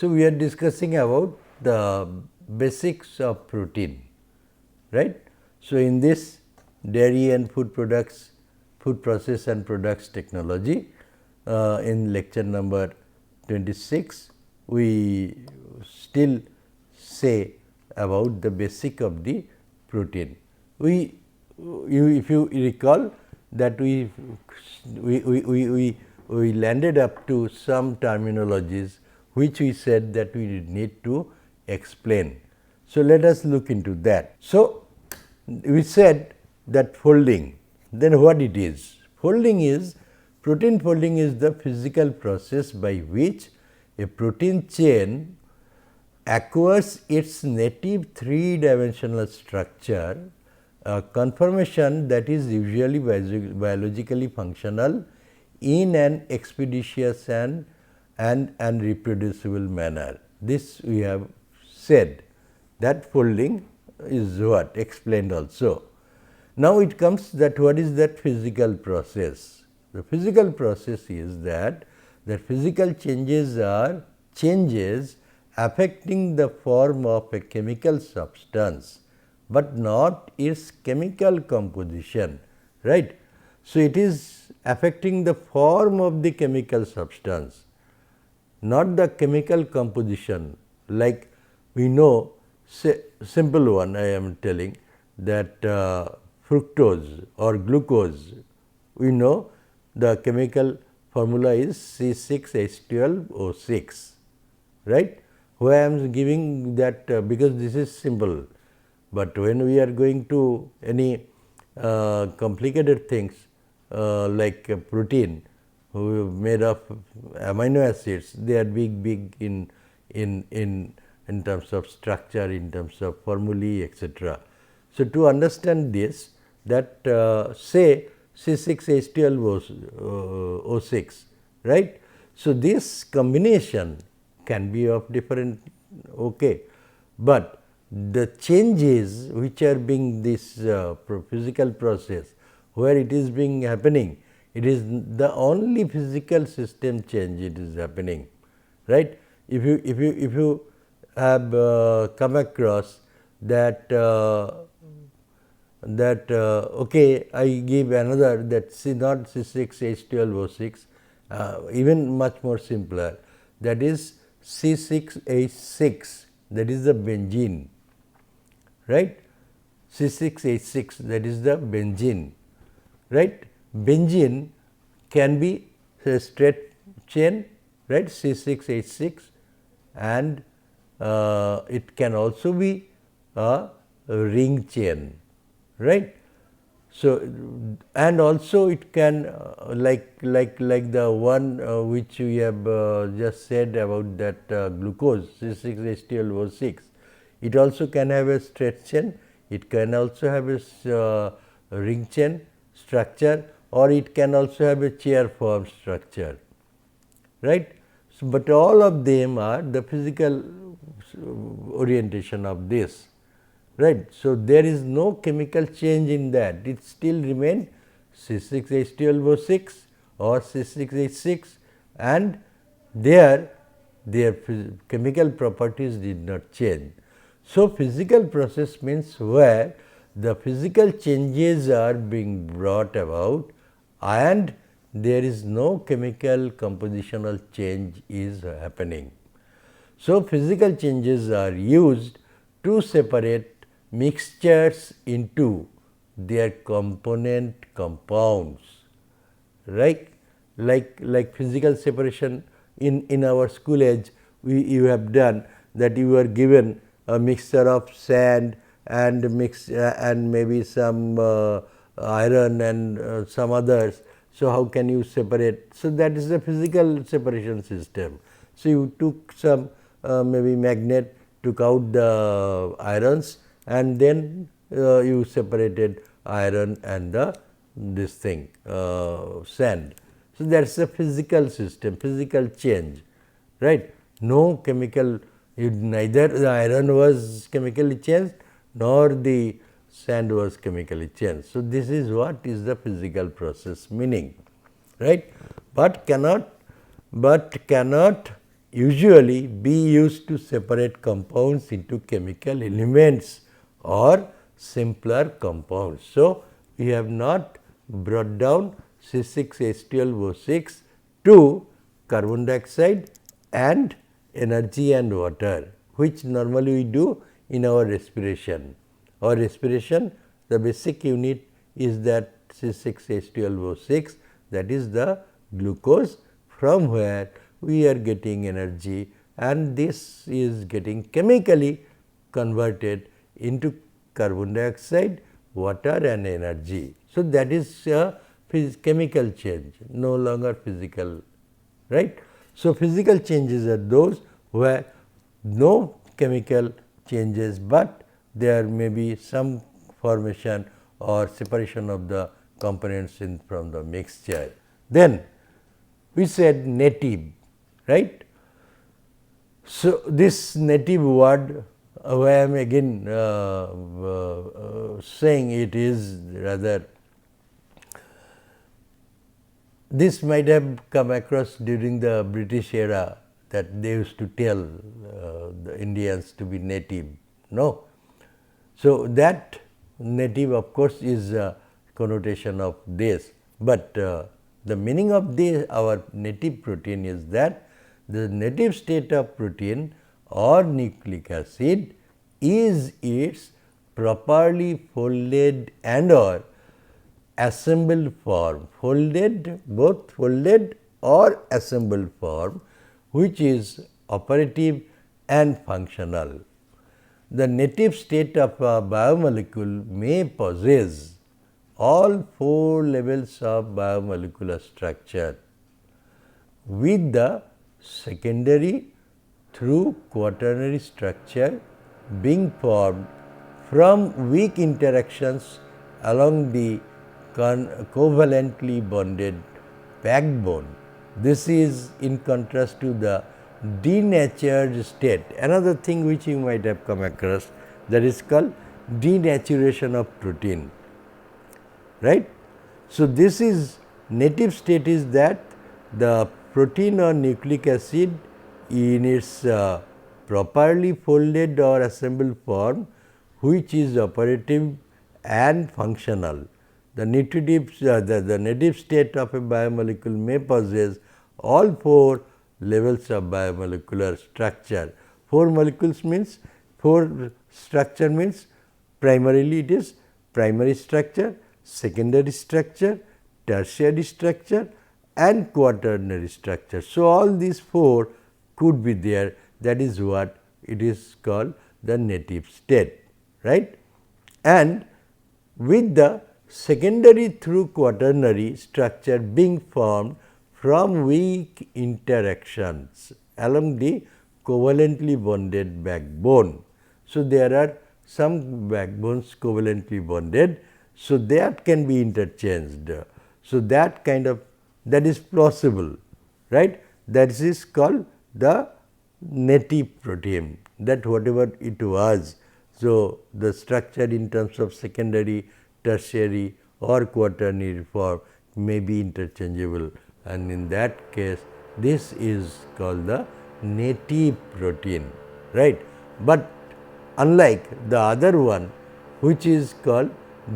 So, we are discussing about the basics of protein, right. So, in this dairy and food products, food process and products technology, in lecture number 26, we still say about the basic of the protein. If you recall that we landed up to some terminologies which we said that we need to explain. So, let us look into that. So, we said that folding, then what it is? Folding is, protein folding is the physical process by which a protein chain acquires its native three-dimensional structure, a conformation that is usually biologically functional in an expeditious and reproducible manner. This we have said that folding is what explained also. Now, it comes that what is that physical process? The physical process is that physical changes are changes affecting the form of a chemical substance, but not its chemical composition, right. So, it is affecting the form of the chemical substance, not the chemical composition. Like we know, simple one I am telling that fructose or glucose, we know the chemical formula is C6H12O6, right. Why I am giving that because this is simple, but when we are going to any complicated things like protein made of amino acids, they are big in terms of structure, in terms of formulae, etc. So, to understand this, that say C6H12O6, right. So, this combination can be of different, okay, but the changes which are being this physical process where it is being happening, it is the only physical system change it is happening, right. If you have come across that okay, I give another that not C6H12O6, even much more simpler, that is C6H6, that is the benzene, right. C6H6, that is the benzene, right. Benzene can be a straight chain, right, C6H6, and it can also be a ring chain, right. So, and also it can like the one which we have just said about that glucose C6H12O6, it also can have a straight chain, it can also have a ring chain structure, or it can also have a chair form structure, right. So, but all of them are the physical orientation of this, right. So, there is no chemical change in that, it still remain C6H12O6 or C6H6, and their chemical properties did not change. So, physical process means where the physical changes are being brought about and there is no chemical compositional change is happening. So, physical changes are used to separate mixtures into their component compounds, right. Like physical separation in our school age, you have done that, you are given a mixture of sand and and maybe some iron and some others. So, how can you separate? So, that is the physical separation system. So, you took some maybe magnet, took out the irons, and then you separated iron and this thing sand. So, that is a physical system, physical change, right. No chemical, neither the iron was chemically changed nor the sand was chemically changed. So, this is what is the physical process meaning, right. But cannot usually be used to separate compounds into chemical elements or simpler compounds. So, we have not brought down C6H12O6 to carbon dioxide and energy and water, which normally we do in our respiration. Our respiration, the basic unit is that C6H12O6, that is the glucose, from where we are getting energy, and this is getting chemically converted into carbon dioxide, water and energy. So, that is a chemical change, no longer physical, right. So, physical changes are those where no chemical changes, but there may be some formation or separation of the components from the mixture. Then we said native, right. So, this native word, I am again saying it is rather, this might have come across during the British era, that they used to tell the Indians to be native, no. So, that native of course is a connotation of this, but the meaning of this our native protein is that the native state of protein or nucleic acid is its properly folded and or assembled form, both folded or assembled form, which is operative and functional. The native state of a biomolecule may possess all 4 levels of biomolecular structure, with the secondary through quaternary structure being formed from weak interactions along the covalently bonded backbone. This is in contrast to the denatured state. Another thing which you might have come across, that is called denaturation of protein, right. So, this is native state is that the protein or nucleic acid in its properly folded or assembled form, which is operative and functional. The native state of a biomolecule may possess all 4 levels of biomolecular structure. 4 molecules means 4 structure means primarily it is primary structure, secondary structure, tertiary structure and quaternary structure. So, all these 4 could be there, that is what it is called the native state, right. And with the secondary through quaternary structure being formed from weak interactions along the covalently bonded backbone. So, there are some backbones covalently bonded, so that can be interchanged. So, that kind of, that is possible, right. That is called the native protein, that whatever it was. So, the structure in terms of secondary, tertiary or quaternary form may be interchangeable, and in that case this is called the native protein, right. But unlike the other one, which is called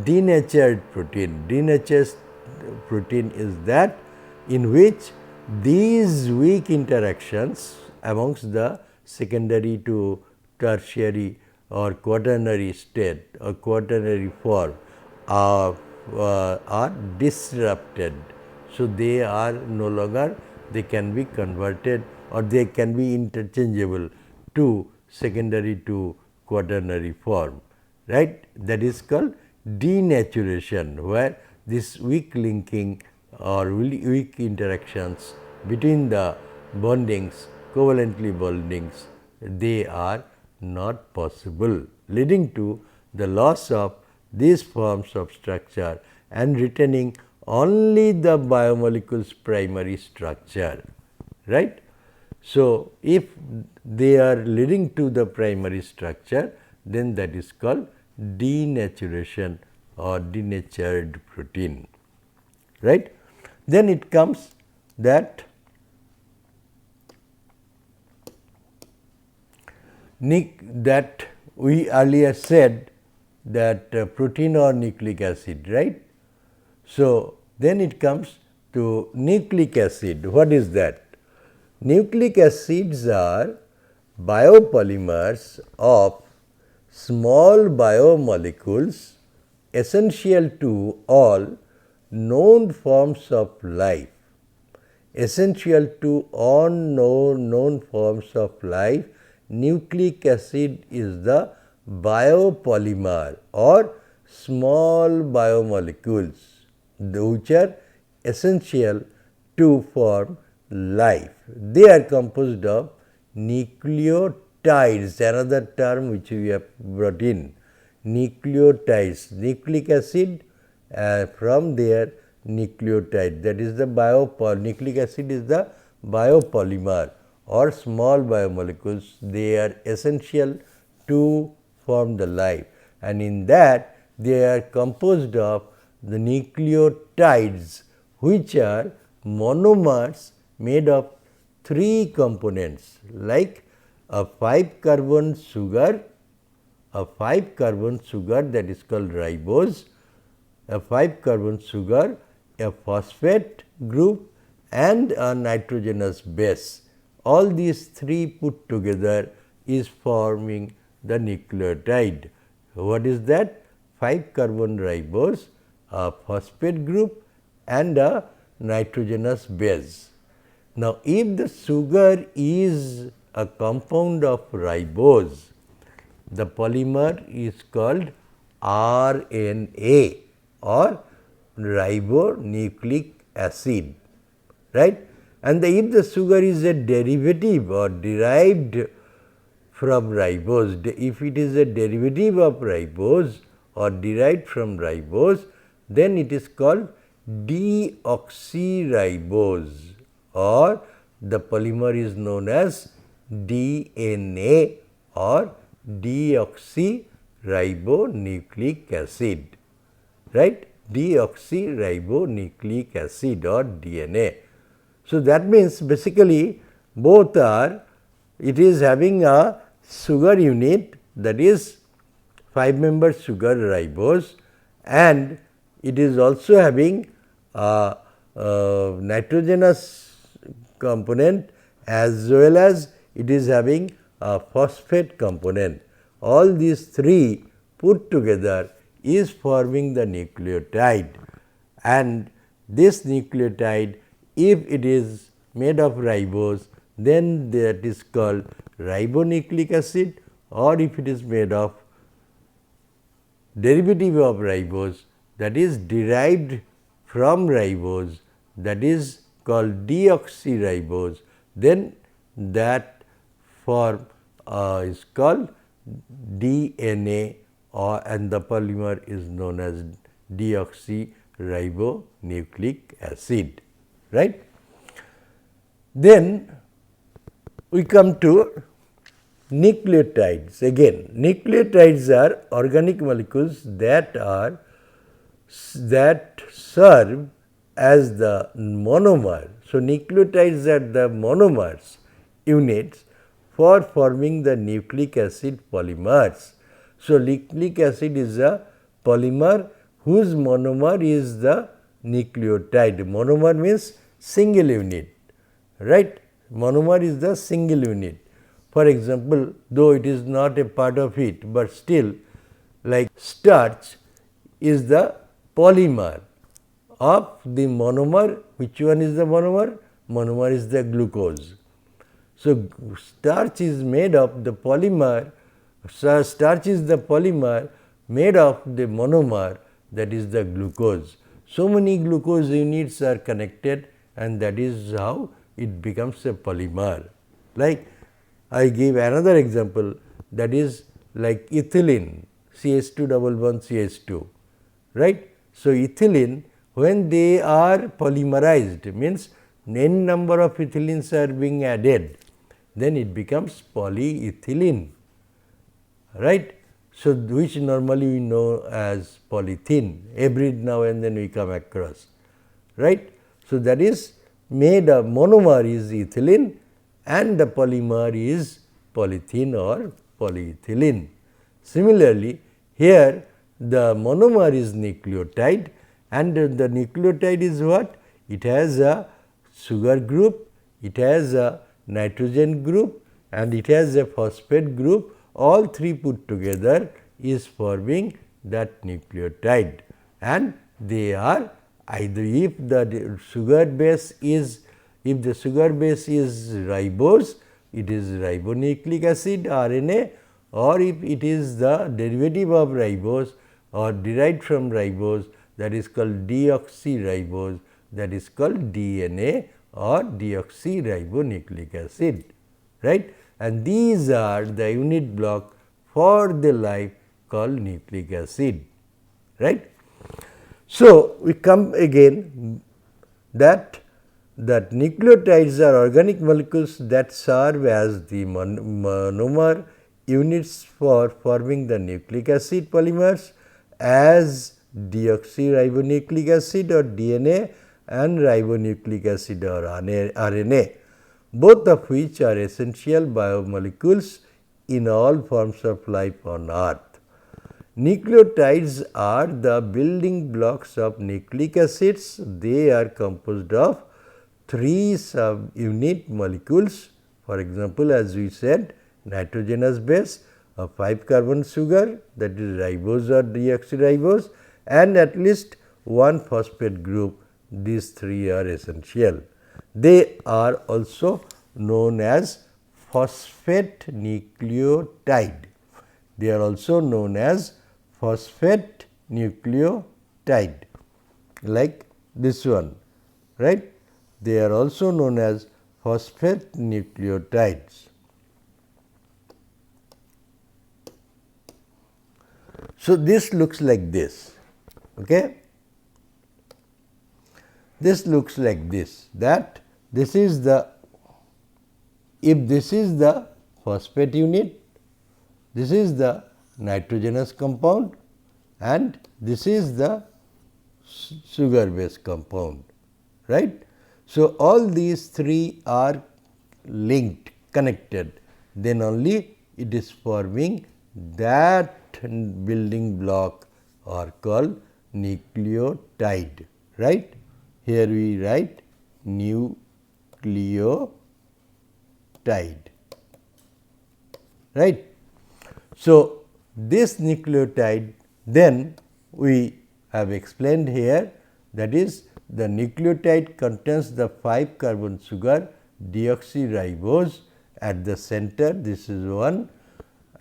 denatured protein is that in which these weak interactions amongst the secondary to tertiary or quaternary state or quaternary form are disrupted. So, they are no longer, they can be converted or they can be interchangeable to secondary to quaternary form, right. That is called denaturation, where this weak linking or weak interactions between the bondings, covalently bondings, they are not possible, leading to the loss of these forms of structure and retaining only the biomolecule's primary structure, right. So, if they are leading to the primary structure, then that is called denaturation or denatured protein, right. Then it comes that that we earlier said that protein or nucleic acid, right. So, then it comes to nucleic acid. What is that? Nucleic acids are biopolymers of small biomolecules essential to all known forms of life. Essential to all known forms of life, nucleic acid is the biopolymer or small biomolecules which are essential to form life. They are composed of nucleotides, another term which we have brought in, nucleotides, nucleic acid from their nucleotide, that is the nucleic acid is the biopolymer or small biomolecules. They are essential to form the life, and in that they are composed of the nucleotides which are monomers made of 3 components like a 5-carbon sugar, that is called ribose, a 5-carbon sugar, a phosphate group and a nitrogenous base. All these 3 put together is forming the nucleotide. What is that? 5-carbon ribose, a phosphate group and a nitrogenous base. Now, if the sugar is a compound of ribose, the polymer is called RNA or ribonucleic acid, right. And if the sugar is a derivative or derived from ribose, if it is a derivative of ribose or derived from ribose, then it is called deoxyribose or the polymer is known as DNA or deoxyribonucleic acid, right, deoxyribonucleic acid or DNA. So, that means basically both are, it is having a sugar unit, that is 5-member sugar ribose, and it is also having a nitrogenous component as well as it is having a phosphate component. All these 3 put together is forming the nucleotide, and this nucleotide, if it is made of ribose, then that is called ribonucleic acid, or if it is made of derivative of ribose, that is derived from ribose, that is called deoxyribose, then that form is called DNA and the polymer is known as deoxyribonucleic acid, right. Then we come to nucleotides. Again, nucleotides are organic molecules that serve as the monomer. So, nucleotides are the monomers units for forming the nucleic acid polymers. So, nucleic acid is a polymer whose monomer is the nucleotide. Monomer means single unit, right. Monomer is the single unit. For example, though it is not a part of it, but still like starch is the polymer of the monomer. Which one is the monomer? Monomer is the glucose. So, starch is made of the polymer, starch is the polymer made of the monomer, that is the glucose. So many glucose units are connected, and that is how it becomes a polymer. Like I give another example, that is like ethylene, CH2 double bond CH2, right. So, ethylene, when they are polymerized, means n number of ethylenes are being added, then it becomes polyethylene, right. So, which normally we know as polythene, every now and then we come across, right. So, that is made of monomer is ethylene and the polymer is polythene or polyethylene. Similarly, here the monomer is nucleotide, and the nucleotide is what? It has a sugar group, it has a nitrogen group, and it has a phosphate group. All three put together is forming that nucleotide, and they are either, if the sugar base is, if the sugar base is ribose, it is ribonucleic acid RNA, or if it is the derivative of ribose or derived from ribose, that is called deoxyribose, that is called DNA or deoxyribonucleic acid, right. And these are the unit block for the life called nucleic acid, right. So, we come again that nucleotides are organic molecules that serve as the monomer units for forming the nucleic acid polymers as deoxyribonucleic acid or DNA and ribonucleic acid or RNA, both of which are essential biomolecules in all forms of life on earth. Nucleotides are the building blocks of nucleic acids. They are composed of 3 subunit molecules. For example, as we said, nitrogenous base, a 5 carbon sugar, that is ribose or deoxyribose, and at least one phosphate group. These 3 are essential. They are also known as phosphate nucleotide. They are also known as phosphate nucleotide, like this one, right. They are also known as phosphate nucleotides. So, this looks like this. Okay. This looks like this, that this is the, if this is the phosphate unit, this is the nitrogenous compound, and this is the sugar base compound, right. So, all these 3 are linked, connected, then only it is forming that building block are called nucleotide, right. Here we write nucleotide, right. So, this nucleotide, then we have explained here, that is the nucleotide contains the 5 carbon sugar deoxyribose at the center, this is one,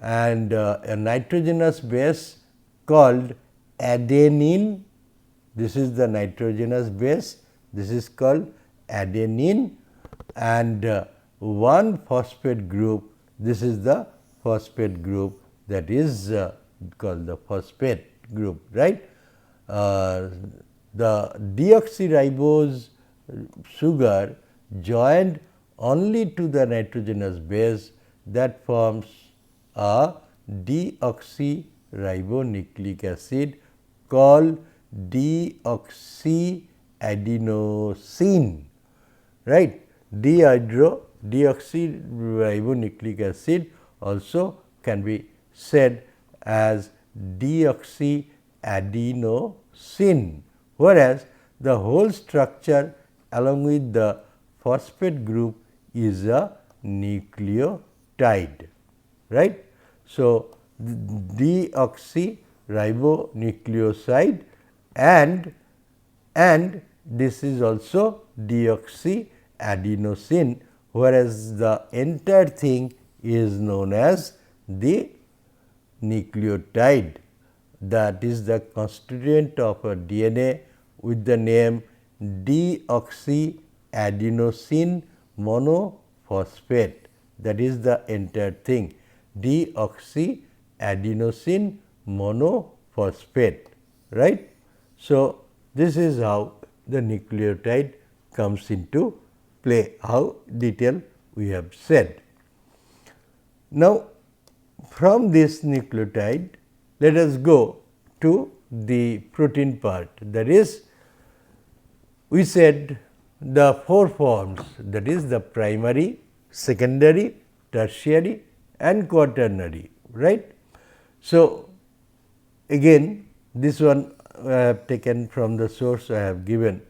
and a nitrogenous base called adenine. This is the nitrogenous base, this is called adenine, and one phosphate group, this is the phosphate group, that is called the phosphate group, right. The deoxyribose sugar joined only to the nitrogenous base, that forms a deoxyribonucleic acid called deoxyadenosine, right. Deoxyribonucleic acid also can be said as deoxyadenosine, whereas the whole structure along with the phosphate group is a nucleotide, right. So, deoxyribonucleoside and this is also deoxyadenosine, whereas the entire thing is known as the nucleotide, that is the constituent of a DNA with the name deoxyadenosine monophosphate, that is the entire thing, deoxyadenosine monophosphate, right. So, this is how the nucleotide comes into play, how detail we have said. Now, from this nucleotide, let us go to the protein part, that is, we said the 4 forms, that is the primary, secondary, tertiary and quaternary, right. So, again this one I have taken from the source I have given,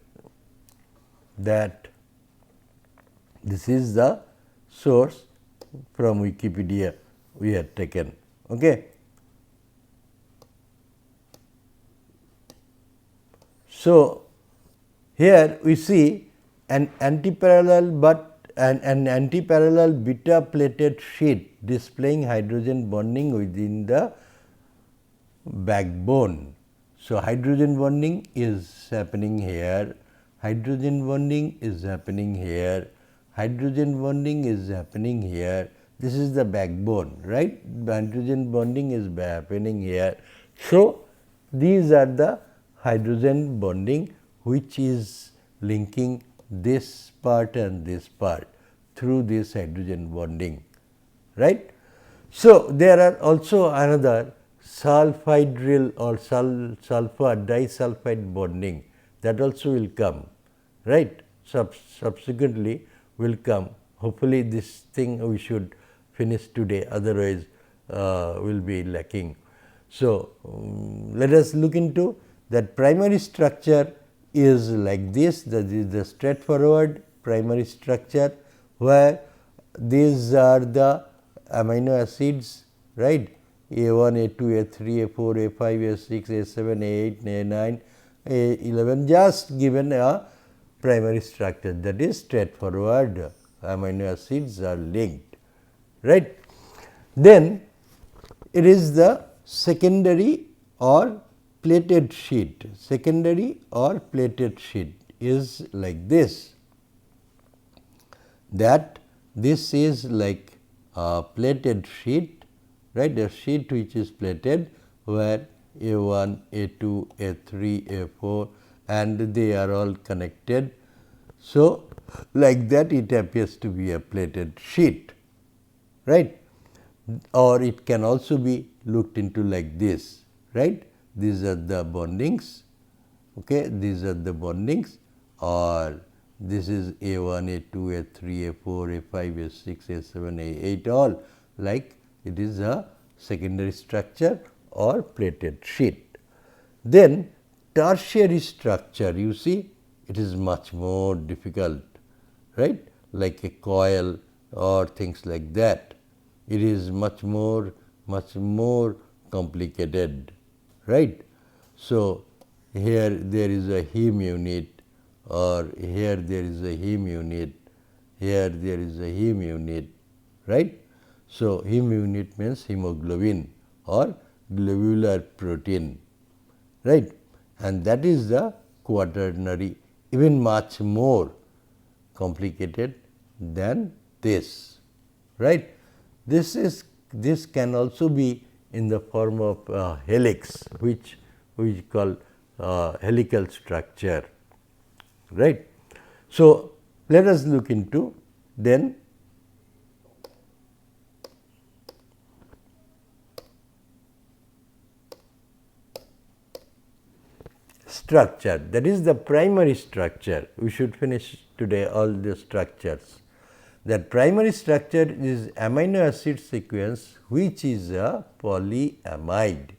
that this is the source from Wikipedia we have taken. Okay. So, here we see an antiparallel an antiparallel beta plated sheet displaying hydrogen bonding within the backbone. So, hydrogen bonding is happening here, hydrogen bonding is happening here, hydrogen bonding is happening here. This is the backbone, right? Hydrogen bonding is happening here. So, these are the hydrogen bonding which is linking this part and this part through this hydrogen bonding, right. So, there are also another sulfhydryl or sulfur disulfide bonding, that also will come, right. Subsequently will come. Hopefully, this thing we should finish today, otherwise will be lacking. So, let us look into that. Primary structure is like this, that is the straightforward primary structure, where these are the amino acids, right, A1, A2, A3, A4, A5, A6, A7, A8, A9, A11, just given a primary structure, that is straightforward amino acids are linked, right. Then it is the secondary or plated sheet. Secondary or plated sheet is like this, that this is like a plated sheet, right, a sheet which is plated, where A1, A2, A3, A4 and they are all connected. So, like that it appears to be a plated sheet, right, or it can also be looked into like this, right. These are the bondings, okay. These are the bondings, or this is A1, A2, A3, A4, A5, A6, A7, A8, all like it is a secondary structure or plated sheet. Then tertiary structure, you see, it is much more difficult, right, like a coil or things like that. It is much more complicated, right. So, here there is a heme unit, or here there is a heme unit, here there is a heme unit, right. So, heme unit means hemoglobin or globular protein, right, and that is the quaternary, even much more complicated than this, right. This can also be in the form of helix, which we call helical structure, right. So, let us look into then structure, that is the primary structure. We should finish today all the structures. That primary structure is amino acid sequence which is a polyamide.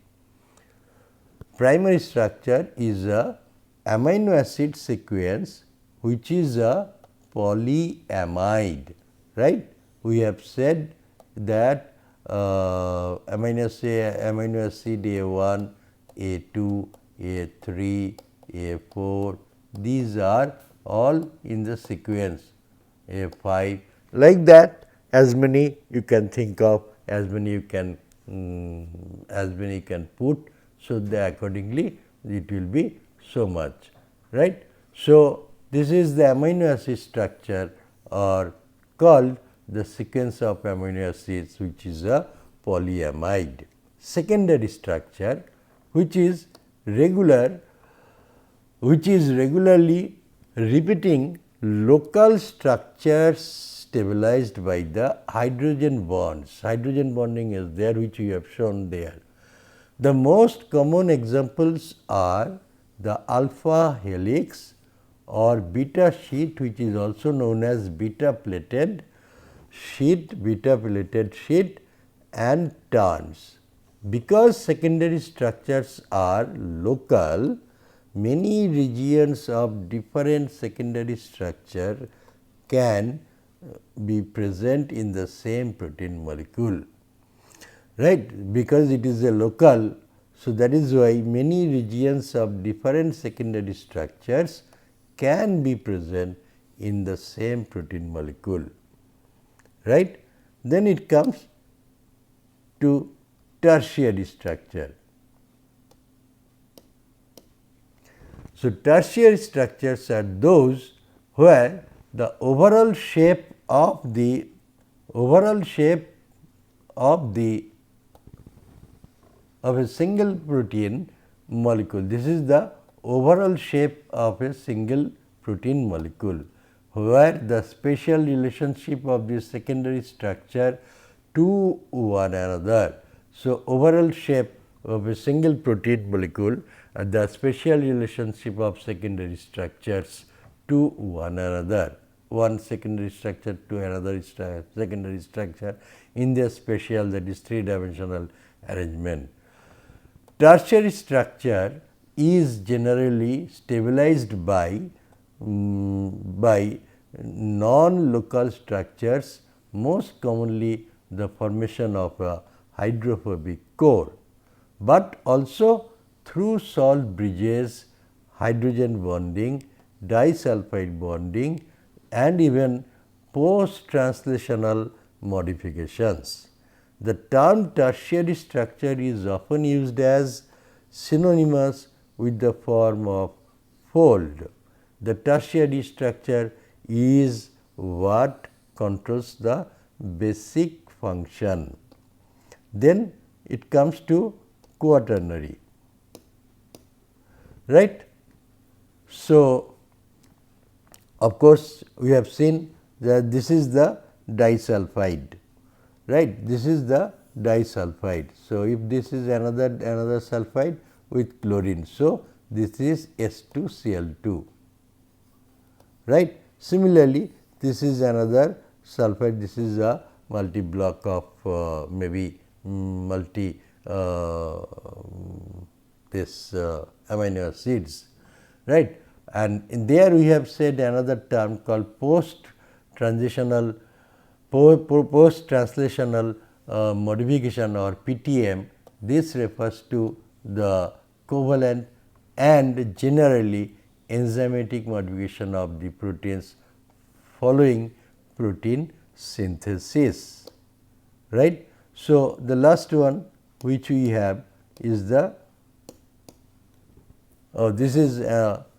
Primary structure is a amino acid sequence which is a polyamide, right. We have said that amino acid A1, A2, A3, A4, these are all in the sequence, A5, like that, as many you can think of, as many you can put. So, accordingly it will be so much, right. So, this is the amino acid structure, or called the sequence of amino acids, which is a polyamide. Secondary structure, which is regularly repeating local structures stabilized by the hydrogen bonds. Hydrogen bonding is there, which we have shown there. The most common examples are the alpha helix or beta sheet, which is also known as beta plated sheet, and turns. Because secondary structures are local, many regions of different secondary structure can be present in the same protein molecule, right, because it is a local. So, that is why many regions of different secondary structures can be present in the same protein molecule, right. Then it comes to tertiary structure. So, tertiary structures are those where the overall shape of the of a single protein molecule. This is the overall shape of a single protein molecule, where the spatial relationship of the secondary structure to one another. So, overall shape of a single protein molecule and the spatial relationship of secondary structures to one another, one secondary structure to another secondary structure in their spatial, that is 3-dimensional arrangement. Tertiary structure is generally stabilized by non-local structures, most commonly the formation of a hydrophobic core, but also through salt bridges, hydrogen bonding, disulfide bonding, and even post-translational modifications. The term tertiary structure is often used as synonymous with the form of fold. The tertiary structure is what controls the basic function. Then it comes to quaternary, right. So, of course, we have seen that this is the disulfide, right. This is the disulfide. So, if this is another sulfide with chlorine. So, this is S2Cl2, right. Similarly, this is another sulfide, this is a multi block of maybe multi amino acids, right. And in there we have said another term called post-translational modification or PTM. This refers to the covalent and generally enzymatic modification of the proteins following protein synthesis, right. So, the last one which we have is the this is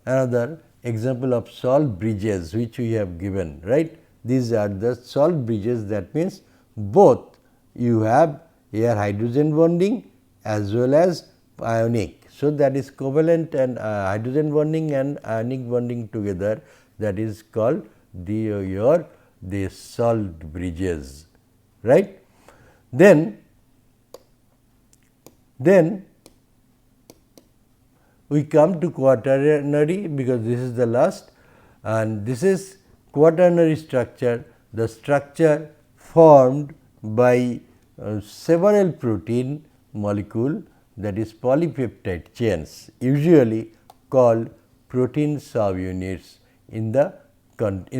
another example of salt bridges which we have given, right. These are the salt bridges, that means both you have here hydrogen bonding as well as ionic. So, that is covalent and hydrogen bonding and ionic bonding together, that is called the salt bridges, right. Then we come to quaternary, because this is the last, and this is quaternary structure, the structure formed by several protein molecule, that is polypeptide chains, usually called protein subunits in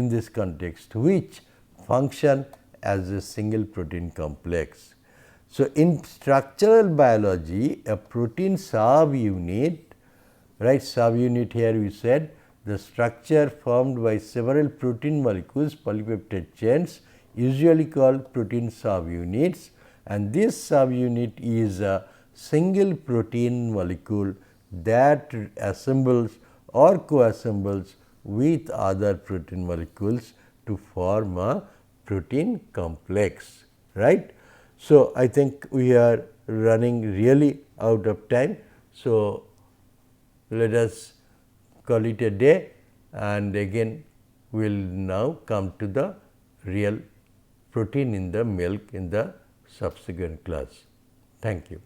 this context, which function as a single protein complex. So, in structural biology, a protein subunit, right, subunit here we said the structure formed by several protein molecules, polypeptide chains, usually called protein subunits, and this subunit is a single protein molecule that assembles or co-assembles with other protein molecules to form a protein complex, right. So, I think we are running really out of time. So, let us call it a day, and again we will now come to the real protein in the milk in the subsequent class. Thank you.